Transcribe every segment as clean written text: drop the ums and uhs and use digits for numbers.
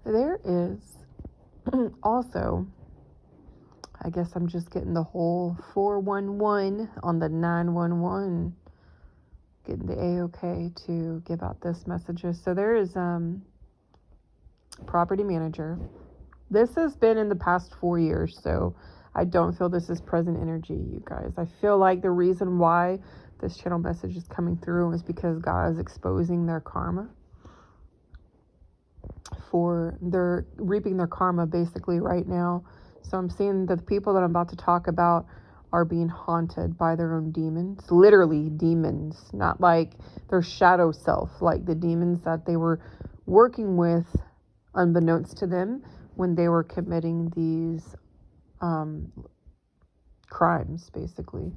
There is also, I guess I'm just getting the whole 411 on the 911, getting the A-OK to give out this messages. So there is property manager. This has been in the past 4 years, so I don't feel this is present energy, you guys. I feel like the reason why this channel message is coming through is because God is exposing their karma. They're reaping their karma basically right now. So I'm seeing that the people that I'm about to talk about are being haunted by their own demons. Literally demons, not like their shadow self, like the demons that they were working with unbeknownst to them when they were committing these crimes, basically.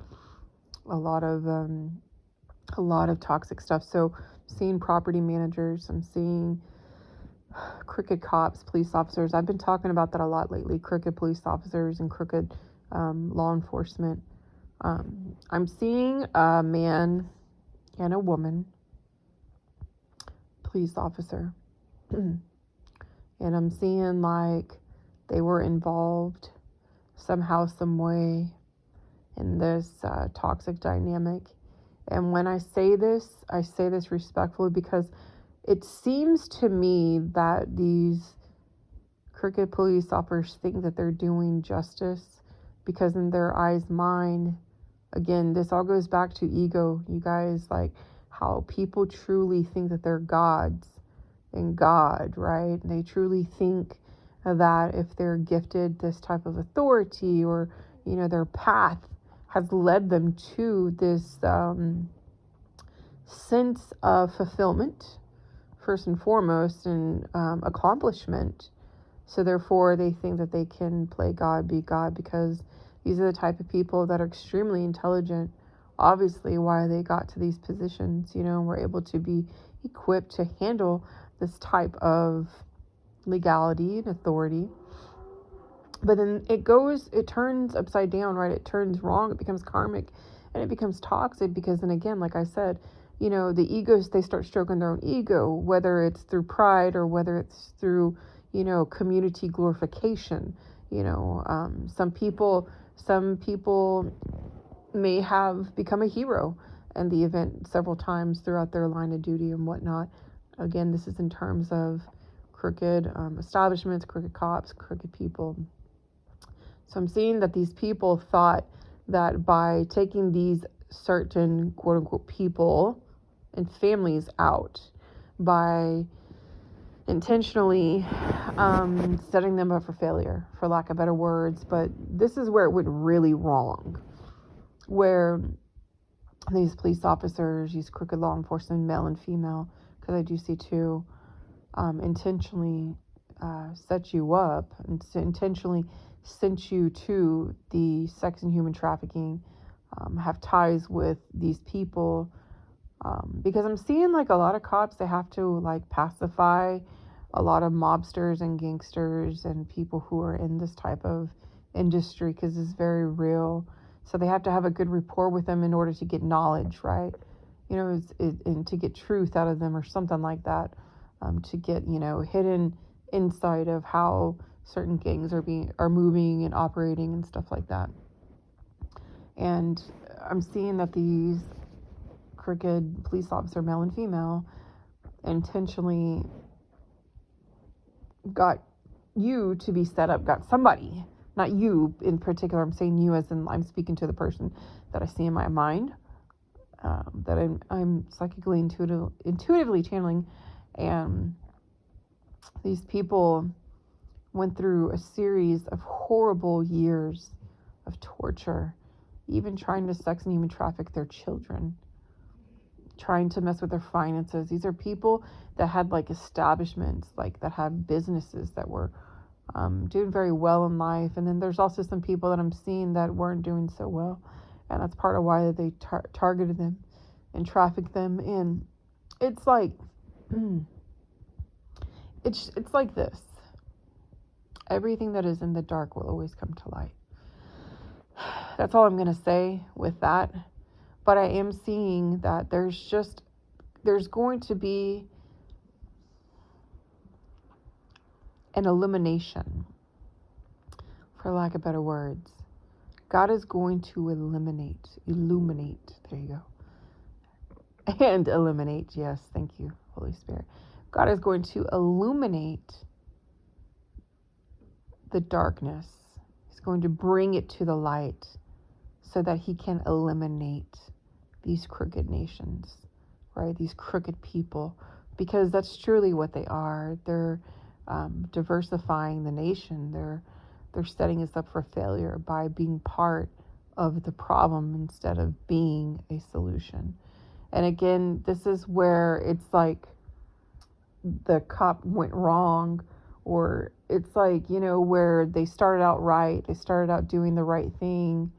A lot of toxic stuff. So I'm seeing property managers, I'm seeing crooked cops, police officers. I've been talking about that a lot lately. Crooked police officers and crooked law enforcement. I'm seeing a man and a woman police officer. And I'm seeing like they were involved somehow, some way in this toxic dynamic. And when I say this respectfully because it seems to me that these crooked police officers think that they're doing justice because in their eyes, mind, again, this all goes back to ego, you guys, like how people truly think that they're gods in God, right? They truly think that if they're gifted this type of authority or, their path has led them to this sense of fulfillment, first and foremost, and accomplishment. So therefore, they think that they can play God, be God, because these are the type of people that are extremely intelligent. Obviously, why they got to these positions, were able to be equipped to handle this type of legality and authority. But then it turns upside down, right? It turns wrong. It becomes karmic and it becomes toxic because then again, like I said, the egos, they start stroking their own ego, whether it's through pride or whether it's through, community glorification. Some people may have become a hero in the event several times throughout their line of duty and whatnot. Again, this is in terms of crooked establishments, crooked cops, crooked people. So I'm seeing that these people thought that by taking these certain quote unquote people and families out, by intentionally setting them up for failure, for lack of better words. But this is where it went really wrong, where these police officers, these crooked law enforcement, male and female, because I do see two, intentionally set you up and intentionally sent you to the sex and human trafficking, have ties with these people, because I'm seeing like a lot of cops, they have to like pacify a lot of mobsters and gangsters and people who are in this type of industry because it's very real. So they have to have a good rapport with them in order to get knowledge, right? And to get truth out of them or something like that, to get, hidden insight of how certain gangs are moving and operating and stuff like that. And I'm seeing that these crooked police officer, male and female, intentionally got you to be set up, got somebody, not you in particular, I'm saying you as in I'm speaking to the person that I see in my mind, that I'm psychically intuitively channeling, and these people went through a series of horrible years of torture, even trying to sex and human traffic their children, trying to mess with their finances. These are people that had like establishments, like that had businesses that were doing very well in life. And then there's also some people that I'm seeing that weren't doing so well. And that's part of why they targeted them and trafficked them. And it's like, it's like this. Everything that is in the dark will always come to light. That's all I'm going to say with that. But I am seeing that there's going to be an illumination, for lack of better words. God is going to illuminate, there you go. And eliminate, yes, thank you, Holy Spirit. God is going to illuminate the darkness. He's going to bring it to the light so that he can eliminate these crooked nations, right? These crooked people, because that's truly what they are. They're diversifying the nation. They're setting us up for failure by being part of the problem instead of being a solution. And again, this is where it's like the cop went wrong, or it's like, where they started out right. They started out doing the right thing,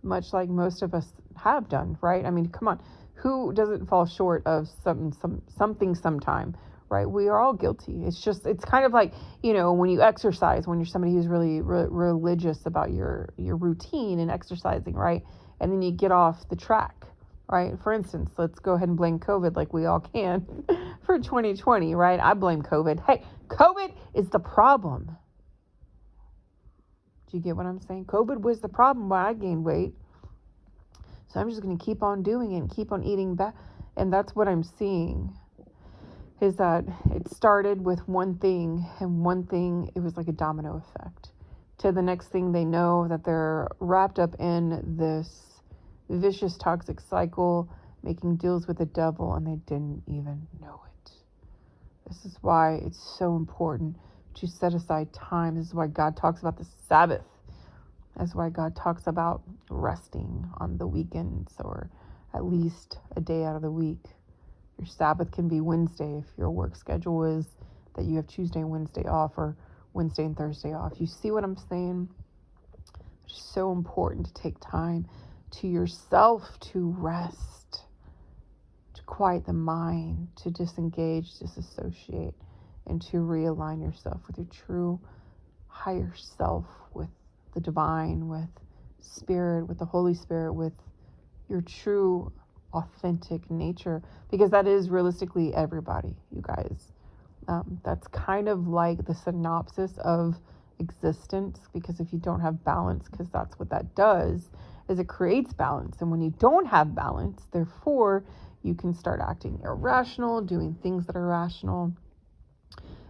much like most of us have done, right? I mean, come on. Who doesn't fall short of something sometime, right? We are all guilty. It's kind of like, when you exercise, when you're somebody who's really religious about your routine and exercising, right? And then you get off the track, right? For instance, let's go ahead and blame COVID like we all can for 2020, right? I blame COVID. Hey, COVID is the problem. Do you get what I'm saying? COVID was the problem why I gained weight. So I'm just going to keep on doing it and keep on eating back. And that's what I'm seeing, is that it started with one thing, and one thing, it was like a domino effect. To the next thing, they know that they're wrapped up in this vicious, toxic cycle, making deals with the devil, and they didn't even know it. This is why it's so important to set aside time. This is why God talks about the Sabbath. That's why God talks about resting on the weekends, or at least a day out of the week. Your Sabbath can be Wednesday if your work schedule is that you have Tuesday and Wednesday off, or Wednesday and Thursday off. You see what I'm saying? It's so important to take time to yourself to rest, to quiet the mind, to disengage, disassociate, and to realign yourself with your true higher self, with the divine, with spirit, with the Holy Spirit, with your true authentic nature, because that is realistically everybody, you guys. That's kind of like the synopsis of existence, because if you don't have balance, because that's what that does, is it creates balance. And when you don't have balance, therefore, you can start acting irrational, doing things that are rational,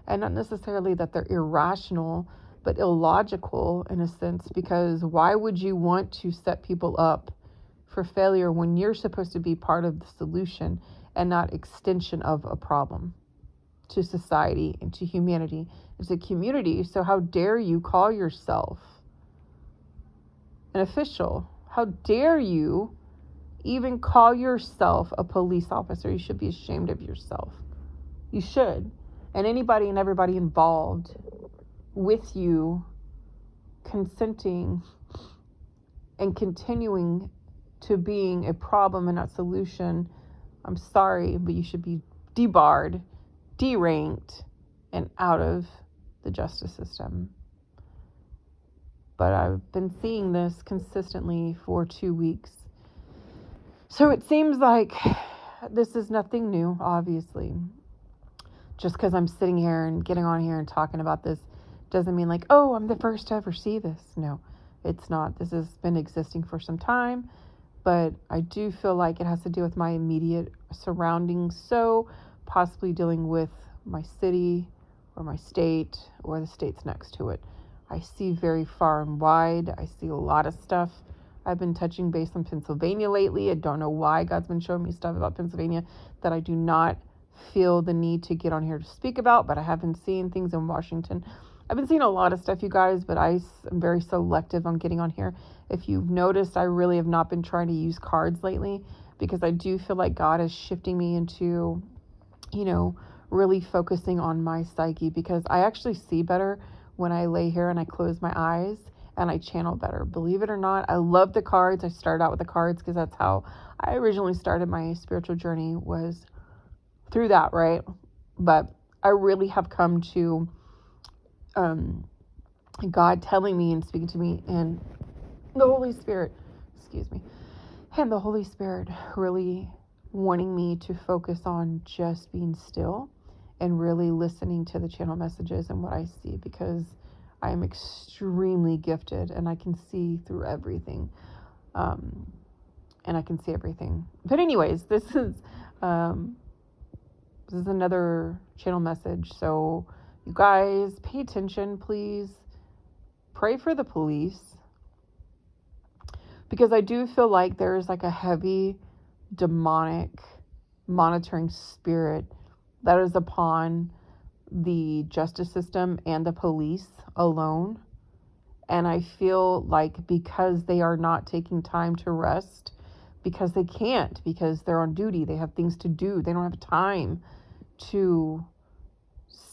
and not necessarily that they're irrational, but illogical in a sense, because why would you want to set people up for failure when you're supposed to be part of the solution and not extension of a problem to society and to humanity? It's a community. So how dare you call yourself an official? How dare you even call yourself a police officer? You should be ashamed of yourself. You should. And anybody and everybody involved with you consenting and continuing to being a problem and not solution, I'm sorry, but you should be debarred, deranked, and out of the justice system. But I've been seeing this consistently for 2 weeks. So it seems like this is nothing new, obviously. Just because I'm sitting here and getting on here and talking about this doesn't mean like, oh, I'm the first to ever see this. No, it's not. This has been existing for some time, but I do feel like it has to do with my immediate surroundings. So possibly dealing with my city or my state or the states next to it. I see very far and wide. I see a lot of stuff. I've been touching base on Pennsylvania lately. I don't know why God's been showing me stuff about Pennsylvania that I do not feel the need to get on here to speak about, but I have been seeing things in Washington. I've been seeing a lot of stuff, you guys, but I am very selective on getting on here. If you've noticed, I really have not been trying to use cards lately, because I do feel like God is shifting me into, really focusing on my psyche, because I actually see better when I lay here and I close my eyes and I channel better. Believe it or not, I love the cards. I started out with the cards because that's how I originally started my spiritual journey, was through that, right? But I really have come to God telling me and speaking to me, and the Holy Spirit, and the Holy Spirit really wanting me to focus on just being still and really listening to the channel messages and what I see, because I am extremely gifted and I can see through everything. And I can see everything. But anyways, this is another channel message. So you guys pay attention, please. Pray for the police, because I do feel like there's like a heavy demonic monitoring spirit that is upon the justice system and the police alone. And I feel like because they are not taking time to rest, because they can't, because they're on duty, they have things to do, they don't have time to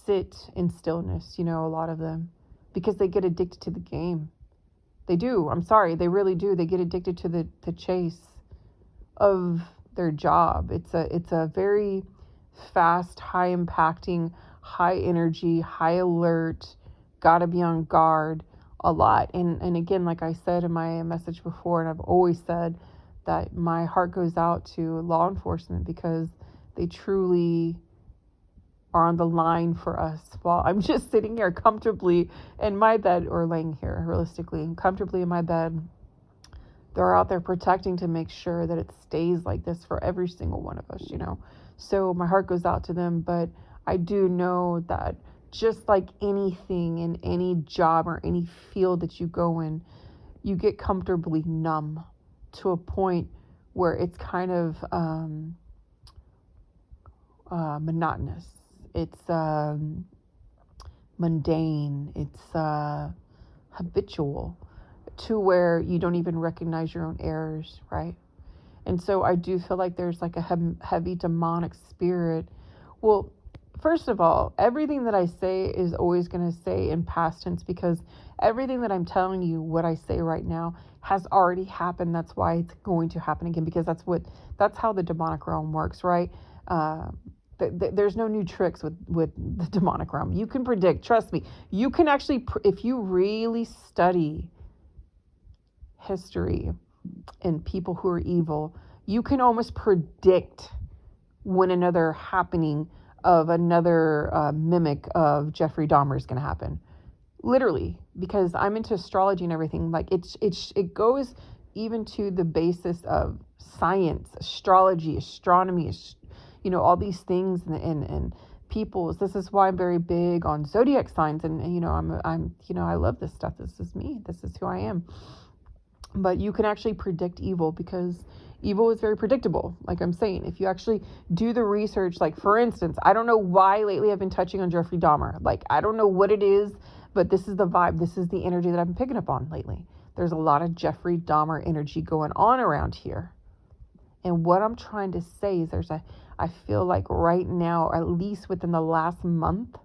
sit in stillness, a lot of them, because they get addicted to the game. They do. I'm sorry, they really do. They get addicted to the chase of their job. It's a very fast, high impacting, high energy, high alert, gotta be on guard a lot. And again, like I said in my message before, and I've always said that my heart goes out to law enforcement, because they truly are on the line for us while I'm just sitting here comfortably in my bed, or laying here realistically comfortably in my bed. They're out there protecting to make sure that it stays like this for every single one of us, So my heart goes out to them. But I do know that just like anything in any job or any field that you go in, you get comfortably numb to a point where it's kind of monotonous. It's mundane. It's habitual, to where you don't even recognize your own errors, right? And so I do feel like there's like a heavy demonic spirit. Well, first of all, everything that I say is always going to say in past tense, because everything that I'm telling you, what I say right now, has already happened. That's why it's going to happen again, because that's how the demonic realm works, right? There's no new tricks with the demonic realm. You can predict, trust me. You can actually, if you really study history and people who are evil, you can almost predict when another happening of another mimic of Jeffrey Dahmer is going to happen. Literally, because I'm into astrology and everything. Like it goes even to the basis of science, astrology, astronomy, all these things and peoples. This is why I'm very big on zodiac signs, and I'm I love this stuff. This is me. This is who I am. But you can actually predict evil, because evil is very predictable. Like I'm saying, if you actually do the research, like for instance, I don't know why lately I've been touching on Jeffrey Dahmer. Like, I don't know what it is, but this is the vibe. This is the energy that I've been picking up on lately. There's a lot of Jeffrey Dahmer energy going on around here. And what I'm trying to say is I feel like right now, at least within the last month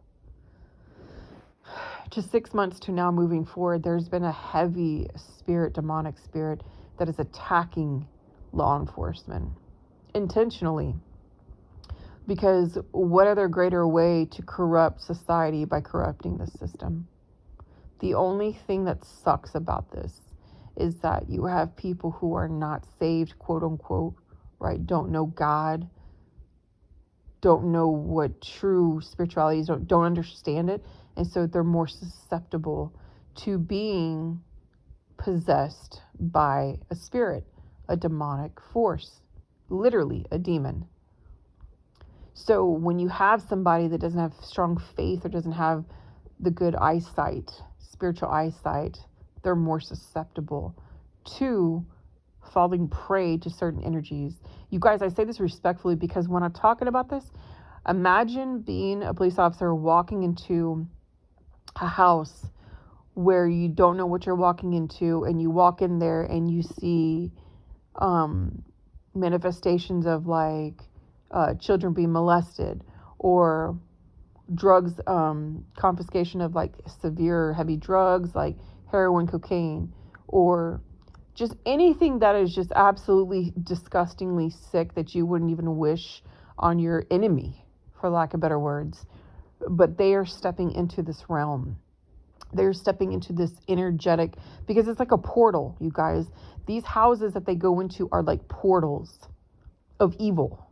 to 6 months to now moving forward, there's been a heavy spirit, demonic spirit, that is attacking law enforcement intentionally. Because what other greater way to corrupt society by corrupting the system? The only thing that sucks about this is that you have people who are not saved, quote unquote, right? Don't know God, don't know what true spirituality is, don't understand it. And so they're more susceptible to being possessed by a spirit, a demonic force, literally a demon. So when you have somebody that doesn't have strong faith or doesn't have the good eyesight, spiritual eyesight, they're more susceptible to falling prey to certain energies. You guys, I say this respectfully, because when I'm talking about this, imagine being a police officer walking into a house where you don't know what you're walking into, and you walk in there and you see manifestations of like children being molested, or drugs, confiscation of like severe heavy drugs like heroin, cocaine, or just anything that is just absolutely disgustingly sick that you wouldn't even wish on your enemy, for lack of better words. But they are stepping into this realm. They're stepping into this energetic, because it's like a portal, you guys. These houses that they go into are like portals of evil.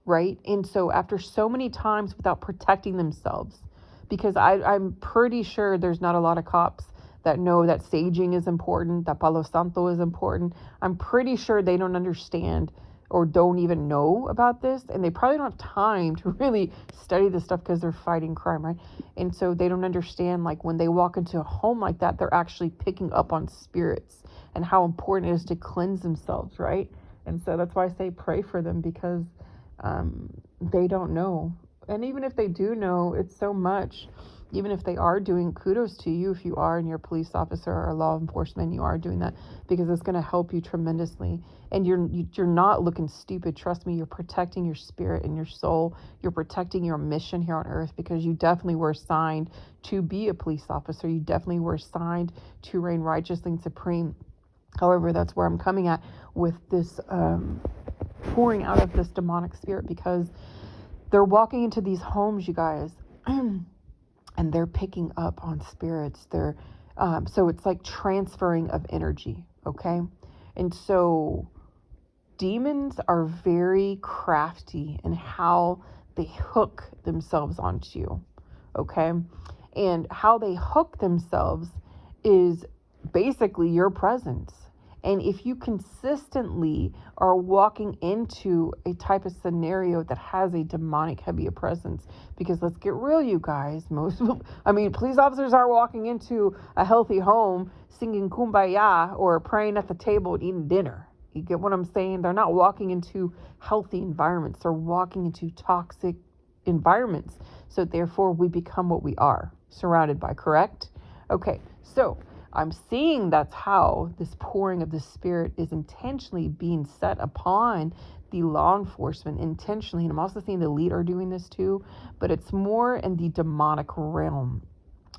right? And so after so many times without protecting themselves, because I'm pretty sure there's not a lot of cops that know that saging is important, that Palo Santo is important. I'm pretty sure they don't understand or don't even know about this, and they probably don't have time to really study this stuff because they're fighting crime, right? And so they don't understand, like, when they walk into a home like that, they're actually picking up on spirits and how important it is to cleanse themselves, right? And so that's why I say pray for them, because they don't know. And even if they do know, it's so much. Even if they are doing, kudos to you if you are, and you're a police officer or law enforcement, you are doing that, because it's going to help you tremendously. And you're not looking stupid. Trust me, you're protecting your spirit and your soul. You're protecting your mission here on earth, because you definitely were assigned to be a police officer. You definitely were assigned to reign righteously and supreme. However, that's where I'm coming at with this pouring out of this demonic spirit, because they're walking into these homes, you guys, and they're picking up on spirits. They're so it's like transferring of energy, okay? And so demons are very crafty in how they hook themselves onto you, okay? And how they hook themselves is basically your presence. And if you consistently are walking into a type of scenario that has a demonic heavy presence, because let's get real, you guys, police officers are walking into a healthy home singing Kumbaya or praying at the table and eating dinner. You get what I'm saying? They're not walking into healthy environments. They're walking into toxic environments. So therefore we become what we are surrounded by, correct? Okay, so I'm seeing that's how this pouring of the spirit is intentionally being set upon the law enforcement intentionally. And I'm also seeing the elite are doing this too, but it's more in the demonic realm,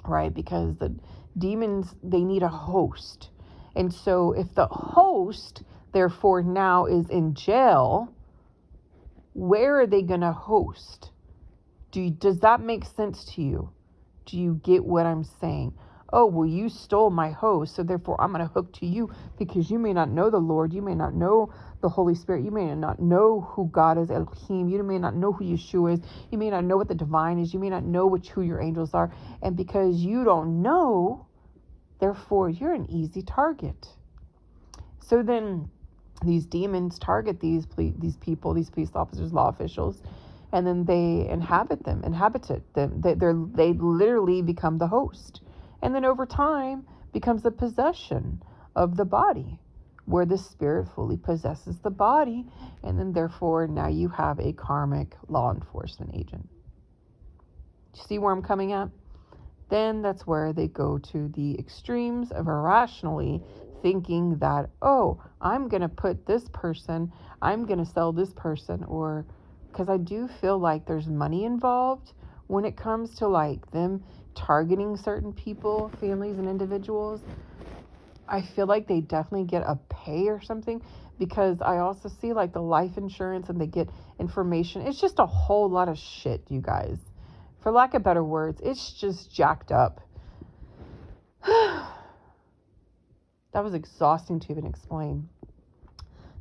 right? Because the demons, they need a host. And so if the host, therefore, now is in jail, where are they going to host? Does that make sense to you? Do you get what I'm saying? Oh, well, you stole my host, so therefore I'm going to hook to you, because you may not know the Lord. You may not know the Holy Spirit. You may not know who God is, Elohim. You may not know who Yeshua is. You may not know what the divine is. You may not know who your angels are. And because you don't know, therefore you're an easy target. So then these demons target these people, these police officers, law officials, and then they inhabit them. They literally become the host. And then over time becomes the possession of the body, where the spirit fully possesses the body. And then therefore now you have a karmic law enforcement agent. You see where I'm coming at? Then that's where they go to the extremes of irrationally thinking that, oh, I'm going to put this person, I'm going to sell this person, or because I do feel like there's money involved when it comes to like them targeting certain people, families, and individuals. I feel like they definitely get a pay or something, because I also see like the life insurance and they get information. It's just a whole lot of shit, you guys. For lack of better words, it's just jacked up. That was exhausting to even explain.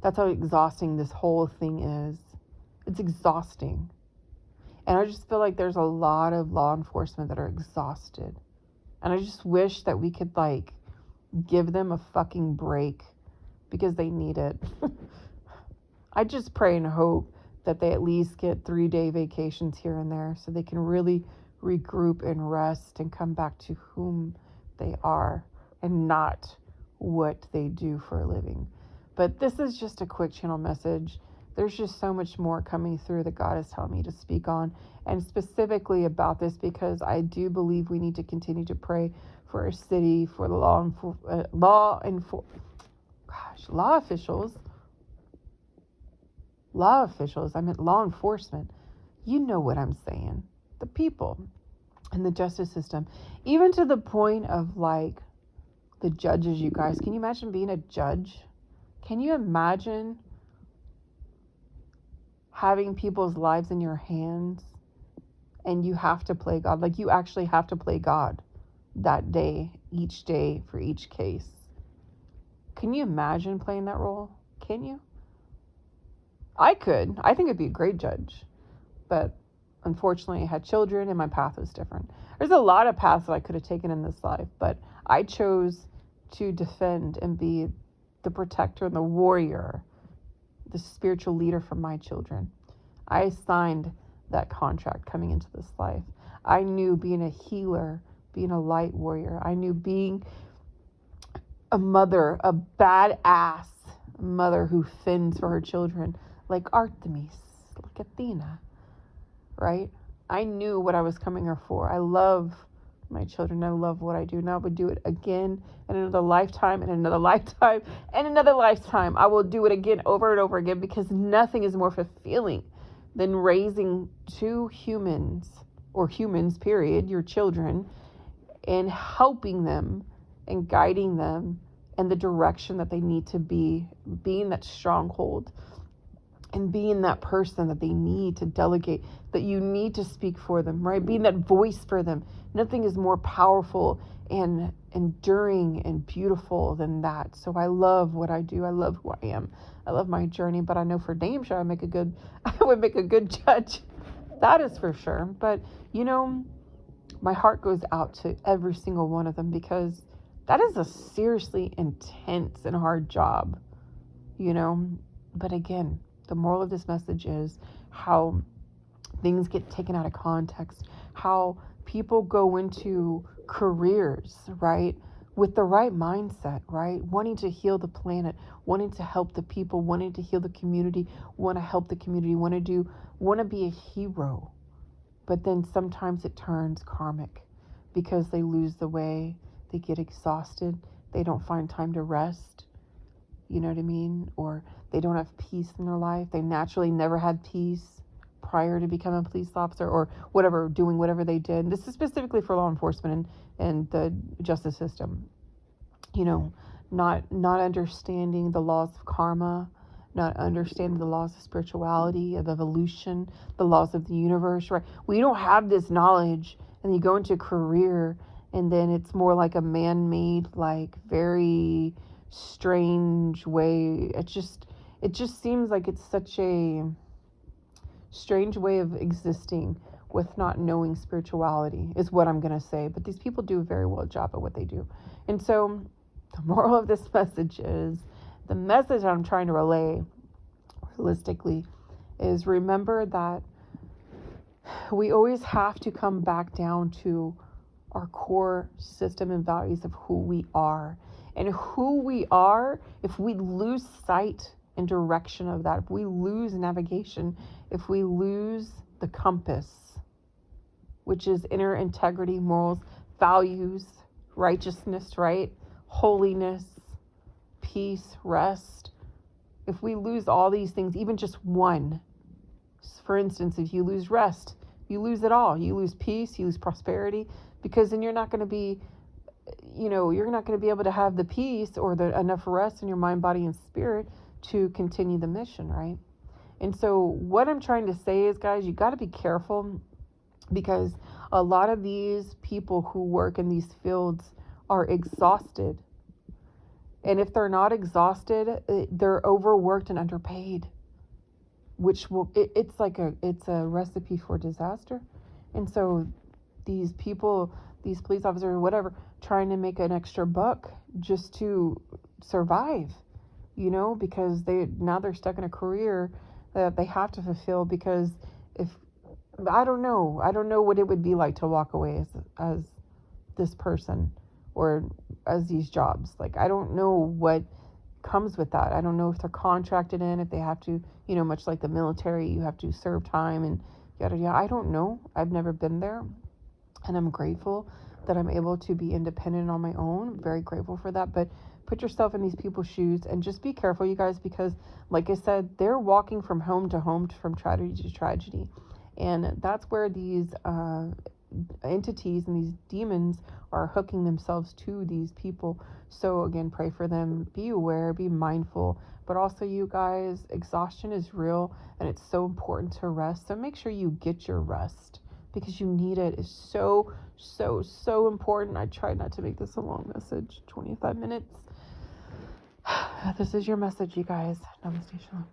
That's how exhausting this whole thing is. It's exhausting. And I just feel like there's a lot of law enforcement that are exhausted. And I just wish that we could like give them a fucking break, because they need it. I just pray and hope that they at least get 3-day vacations here and there, so they can really regroup and rest and come back to whom they are and not what they do for a living. But this is just a quick channel message. There's just so much more coming through that God is telling me to speak on, and specifically about this, because I do believe we need to continue to pray for our city, for the law enforcement. You know what I'm saying. The people and the justice system, even to the point of like the judges, you guys. Can you imagine being a judge? Can you imagine having people's lives in your hands and you have to play God? Like, you actually have to play God that day, each day, for each case. Can you imagine playing that role? Can you? I think it'd be a great judge, but unfortunately I had children and my path was different. There's a lot of paths that I could have taken in this life, but I chose to defend and be the protector and the warrior, the spiritual leader for my children. I signed that contract coming into this life. I knew being a healer, being a light warrior. I knew being a mother, a badass mother who fends for her children, like Artemis, like Athena, right? I knew what I was coming here for. I love my children. I love what I do. And I would do it again in another lifetime, and another lifetime, and another lifetime. I will do it again over and over again, because nothing is more fulfilling than raising two humans, or humans, period, your children, and helping them and guiding them in the direction that they need to be, being that stronghold and being that person that they need to delegate, that you need to speak for them, right? Being that voice for them. Nothing is more powerful and enduring and beautiful than that. So I love what I do. I love who I am. I love my journey, but I know for damn sure I would make a good judge. That is for sure. But my heart goes out to every single one of them, because that is a seriously intense and hard job, But again, the moral of this message is how things get taken out of context, how people go into careers, right, with the right mindset, right, wanting to heal the planet, wanting to help the people, wanting to heal the community, want to help the community, want to be a hero. But then sometimes it turns karmic, because they lose the way, they get exhausted, they don't find time to rest, you know what I mean? Or they don't have peace in their life. They naturally never had peace prior to becoming a police officer, or whatever, doing whatever they did. This is specifically for law enforcement and the justice system. Not understanding the laws of karma, not understanding the laws of spirituality, of evolution, the laws of the universe, right? We don't have this knowledge, and you go into a career, and then it's more like a man-made, like very strange way. It just seems like it's such a strange way of existing with not knowing spirituality, is what I'm going to say. But these people do a very well job at what they do. And so the moral of this message is, the message I'm trying to relay holistically is, remember that we always have to come back down to our core system and values of who we are. And who we are, if we lose sight and direction of that, if we lose navigation, if we lose the compass, which is inner integrity, morals, values, righteousness, right? Holiness, peace, rest. If we lose all these things, even just one, for instance, if you lose rest, you lose it all. You lose peace, you lose prosperity, because then you're not going to be, you're not going to be able to have the peace or the enough rest in your mind, body, and spirit to continue the mission, right? And so what I'm trying to say is, guys, you got to be careful, because a lot of these people who work in these fields are exhausted. And if they're not exhausted, they're overworked and underpaid, which it's a recipe for disaster. And so these people, these police officers or whatever, trying to make an extra buck just to survive, because they're stuck in a career that they have to fulfill. Because I don't know what it would be like to walk away as this person, or as these jobs. Like, I don't know what comes with that. I don't know if they're contracted in, if they have to, much like the military, you have to serve time and yada yada. I don't know. I've never been there, and I'm grateful that I'm able to be independent on my own. I'm very grateful for that. But put yourself in these people's shoes and just be careful, you guys, because like I said, they're walking from home to home, from tragedy to tragedy. And that's where these entities and these demons are hooking themselves to these people. So again, pray for them, be aware, be mindful. But also, you guys, exhaustion is real, and it's so important to rest. So make sure you get your rest, because you need it. It's so, so, so important. I tried not to make this a long message, 25 minutes. This is your message, you guys. Namaste, Shalom.